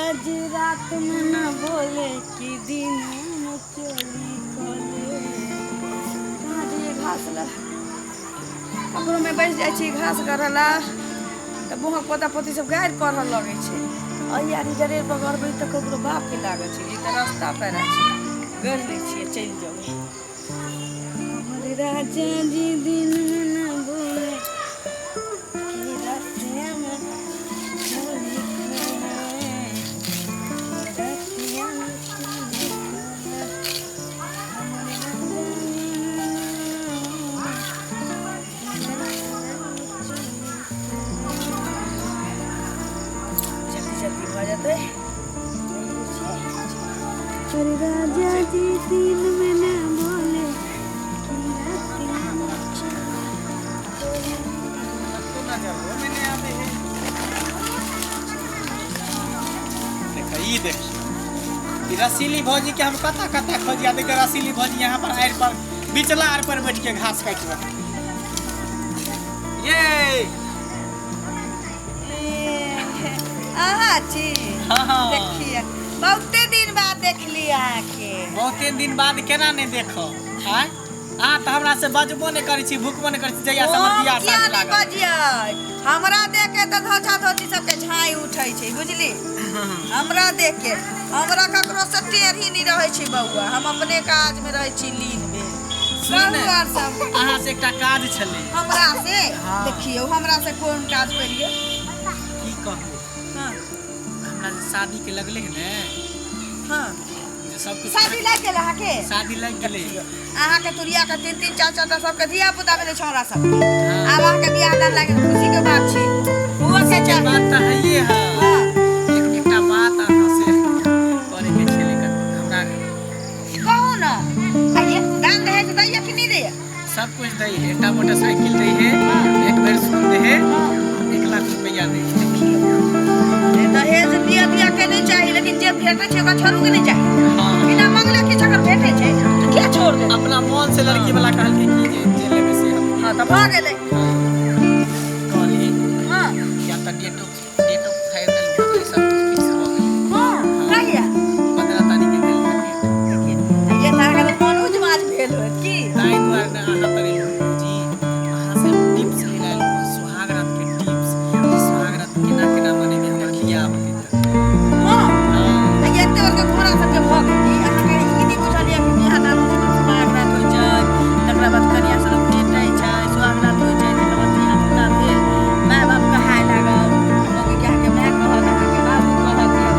आज रात में न बोले कि दिन में चली खोले कहाँ जाइए घास ला ककरो में बैठ जाइ छी घास करला त बुहक पोता पोती सब गारि पढ़ल लगे छै अयारी डरेर पर गरबै त ककरो बाप के लागे छै ई त रास्ता पेरा छै गड़ लै छियै चलि जेबै हमर राजा जी दिन में न बोले कि रात में चली अरे राजा जी दिन में न बोले कि रसीली भौजी के हम कता कता खोजिया देख रसीली भौजी यहाँ पर आड़ पर बिचला आड़ पर बैठ के घास काटवा ये छी हाँ देखिए बहुते दिन बाद देखली आके बहुते दिन बाद केना नहीं देखो हां आ त हमरा से बजबो नहीं करै छी भूखबो नहीं करै छी जया समतिया साथ लागल बजियै हमरा देख के त धोछा धोछी सब के झाई उठै छै बुझली हमरा देख के हमरा ककरो से टेढ़ी नहीं रहै छी बौआ हम अपने काज में रहै छी लीन भेल अहाँ से एकटा काज छले हमरा से देखियो हमरा से कोन काज करिए की कहू हां हमरा शादी के लगले है ने हां सब कुछ शादी लग गेल अहाँ के शादी लग गेले अहाँ के तुरिया के तीन तीन चार चार सब के दिया पुता भेले छौरा सब आब अहाँ के बियाह दान लागे खुशी के बात छी हुआ के बात त है ये हां एकटा बात अहाँ से करे के छले हमरा कहू ना आइए दान दे तो दैया कि नहीं दैया सब कुछ दई है एकटा मोटरसाइकिल दई है एक बेर सुन दे है 1 लाख रुपया दे दहेज दिया दिया के नहीं चाहिए लेकिन जे भेटे छै ओकरा छोड़ू के नहीं चाहिए बिना मांगले किछ अगर भेटे छै तो क्या छोड़ दे अपना मन से लड़की वाला कहल के की जे लेबे से हां त भ गेलै कहली हां या त डेट ऑफ फाइनल हो गई सब कुछ फिक्स हो गई हां कहिया 15 तारीख के दिन देखिए ये तारा के कोन उज माज भेल हो की ताई द्वार ने अहाँ करे जी अहाँ से टिप्स ले लाइल सुहाग रात के टिप्स सुहाग रात केना केना मने में हमर खिया बती हां ये ते के घोड़ा सब के भ गेली अहाँ के ई नहीं बुझलिए कि बियाह दान होय छै सुहाग रात होय छै तकरा बाद कन्या सब भेट नहीं छै सुहाग रात होय छै तकरा बाद बियाह पुता भेल माय बाप कहाय लागल लोग के के माय कहत अहाँ के बाबू कहत या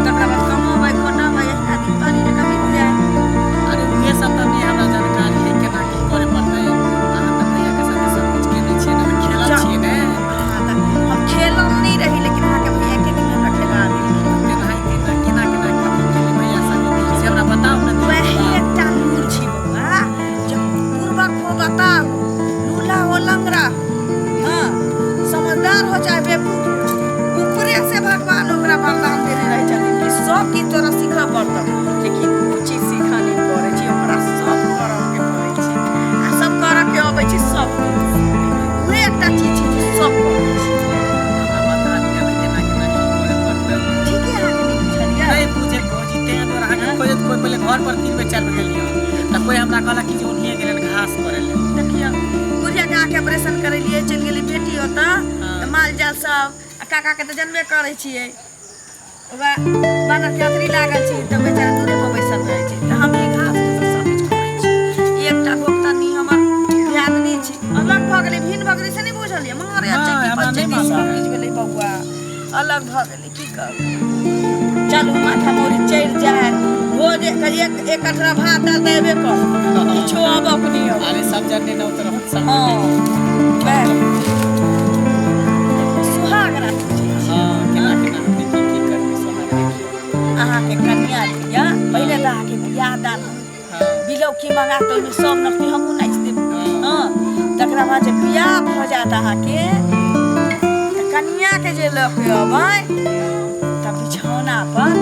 तकरा बाद कमबै खटबै एहना दिन तरी के कभी जाय अरे ये सब त नहीं हमरा जानकारी है केना की करे पड़तै अहाँ त भैया के साथ सब कुछ केने छियै ना खेलल छियै ने हम खेलल नहीं रही लेकिन अहाँ के भैया के दिन हमरा खेला देली केना भैया से हमरा बताओ ना वही एकटा लूर छी बउआ जब पूर्वक हो बताओ लूला हो लंगड़ा हां समझदार हो चाहे बेवकूफ ऊपरे से भगवान ओकरा वरदान देने रहे छथिन कि सब की तोरा सीखा पड़ता लेकिन कुछ चीज सीखा नहीं पड़े छी हमरा सब करऽ के पड़े छी आ सब करऽ के आबै छी सब उहे एकटा चीज छै जे सब करै छी हमरा बता दिया केना केना की करे पड़तै ठीक है आगे नहीं बुझलिए नहीं पूछे पहुंची ते तो अहाँ खोजत कोई पहले घर पर 3 बेर 4 बेर गेलियो त कोई हमरा कहला कि जे उन्हीं गेलन घास करे ले देखियो बुढ़िया के आंख ऑपरेशन करे लिए चल गेली बेटी होता त माल जाल सब काका के त जन्मे करे छियै ओबा बानर के अतरी लागल छी त बेचारा दूरे पर बैसल रहे छी त हम ई घास सब कुछ करे छी एकटा भोक्तानी हमर यादनी छी अलग भ गेलै भिन्न भ गेलै से नहीं बुझलिए मारे अच्छा की बच्चे सब कुछ गेलै बउआ अलग भ गेलै की कर चलू माथा मोरी चढ़ जाए भोज एक कटरा भात दाल देबे कर किछो अब अपनी अरे सब जने न उतर हां सुहाग रात हां केना केना की करबे सुहाग रात अहाँ के कन्या दिया पहले त अहाँ के बियाह दान बिलौ की मंगा तो में सब नखती हमहु नाच देब हां तकरा बाद जे बियाह भ जात अहाँ के त कन्या के जे ल के अबै त बिछौना पर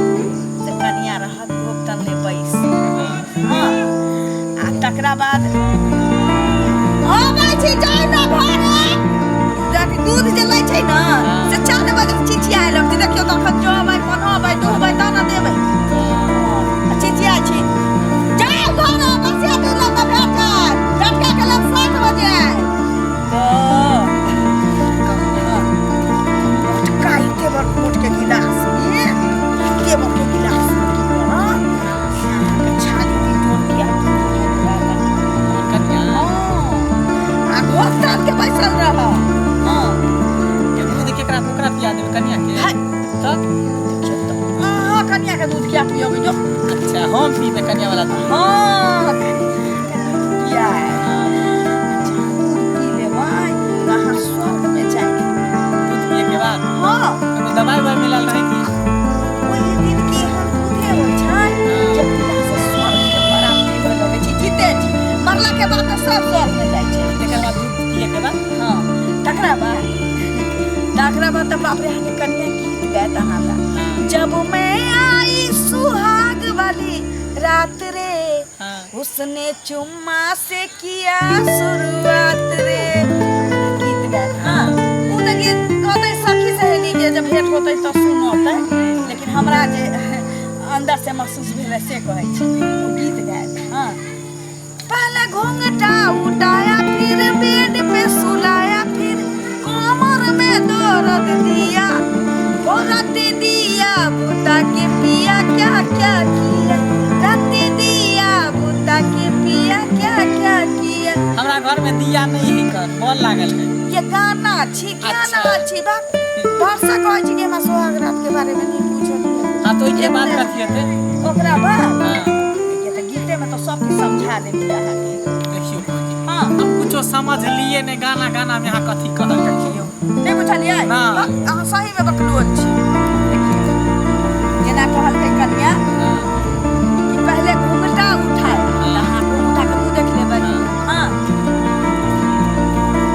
से कन्या रहत भोक्तन ले बैस हां आ तकरा बाद अबै छी जाय ना घरे जब दूध जे लै छै ना से 4 बजे चिचिया लगती देखियो तखन जो अबै कोनो अबै दाना देबै चिचिया छी जाओ घर बसिया दूध ला त भेट जाए झटका के लग 7 बजे काई के बड़ मोट के गिलास ये के बड़ के गिलास हां छाली की टोन किया कन्या आ घोटाल के पैसा रहा हां के दूध केकरा ओकरा पिया देबै कन्या के तब कन्या का दूध क्या पियोगे जो अच्छा हम पीबे कन्या वाला दूध हाँ क्या है अच्छा दूध पी ले भाई कहाँ स्वर्ग में जाएंगे दूध पिए के बाद हाँ ओमे दवाई ववाई मिलाल रही थी वही दिन की हम दूधे हो जाए जब पिता से स्वर्ग के प्राप्ति हो लगे छी जीते छी मरला के बाद तो सब स्वर्ग में जाए छी तेकर बाद दूध पिए के बाद हाँ तकरा बाद तो बाप रे हमें कन्या गीत गाता हाला जब मैं आई सुहाग वाली रात रे उसने चुम्मा से किया शुरुआत रे गीत गाता हाँ वो तो गीत होते सखी सहेली के जब भेंट होते तो सुनो होते लेकिन हमरा जे अंदर से महसूस भेल से कहै छी वो गीत गाता हाँ पहले घूंघटा उठाया फिर बेड पे सुलाया फिर कमर में दर्द दिया वो राती दिया बुता के पिया क्या क्या किया राती दिया बुता के पिया क्या क्या किया हमरा घर में दिया नहीं है कर मन लागल है ये गाना अच्छी गाना अच्छी बात वर्षा कहै छी कि हमरा सोहाग रात के बारे में नहीं पूछो हां तो ये बात करती है ओकरा बाद हां ये तो गीते में तो सब कुछ समझा दे दिया है देखियो हां अब कुछो समझ लिए ने गाना गाना में हां कथी कहल देखियो नहीं बुझलियै अहाँ सही में बकलोल छी जेना कहल के कन्या कि पहले घूंघटा उठाए अहाँ घूंघटा के मुंह देख लेबै हां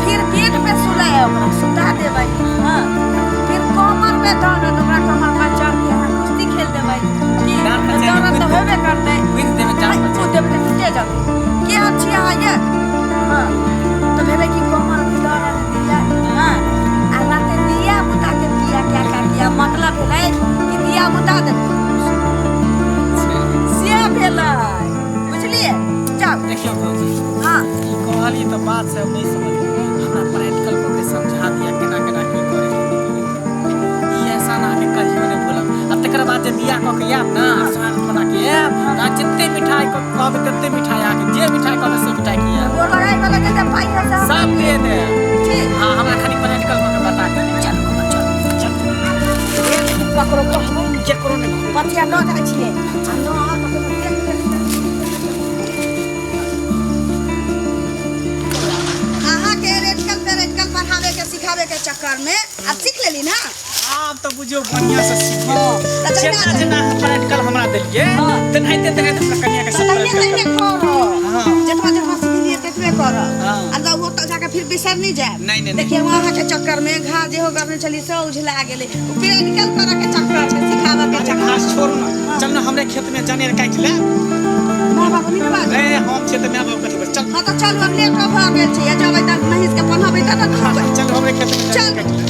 फिर पेट पे सुलाए ओकरा सुता देबै हां फिर कमर में दर्द ओकरा कमर पर चढ़ के अहाँ कुश्ती खेल देबै कि दर्द तो होबे करतै विद देवे जान को देबै तऽ टूटे जातै के अछि अहाँ ये हां तो भेलै कि कमर में दर्द दिया हां राते दिया बुता के पिया क्या क्या किया मतलब है कि दिया बुता दे से भेलै बुझलिए जाओ देखियो भौजी हां ई कहली तो बात से हम नहीं समझ हमरा प्रैक्टिकल को के समझा दिया केना केना की करे ई ऐसा ना के कहियो ने बोला अब तकर बाद जे बियाह क के याद ना स्वाद बना के आ जितने मिठाई को कहबे तते मिठाई आके जे मिठाई कहबे से मिठाई किया वो लगाई वाला के पाई है सब दे दे ठीक हां हमरा खाली प्रैक्टिकल को के बता के चल ककरो कहबो जेकरो ने पथिया ल जाइ छिए अहाँ के रेटिकल पढ़ावे के सिखावे के चक्कर में अब सीख लेली ना आप तो बुझियो बढ़िया से सीख जेना जना जेना प्रैक्टिकल हमरा देलिए तेनाहिते तेनाहिते कन्या के सब प्रैक्टिकल हां जेतबा सीखलिए ततबे करब हां आ वो तो जाके फिर बिसर नहीं जाए नहीं देखिए वहां के चक्कर में घा जे हो करने चली से उझला गेले प्रैक्टिकल करे के चक्कर में सिखावे के अच्छा घास छोड़ ना चल ना हमरे खेत में जाने काट ले मां बाप नहीं बात ए हम खेत में आबो कथि चल हां तो चल अब लेट हो गेल छै जब तक महिष के पन्हाबे त चल हमरे खेत में चल काट ले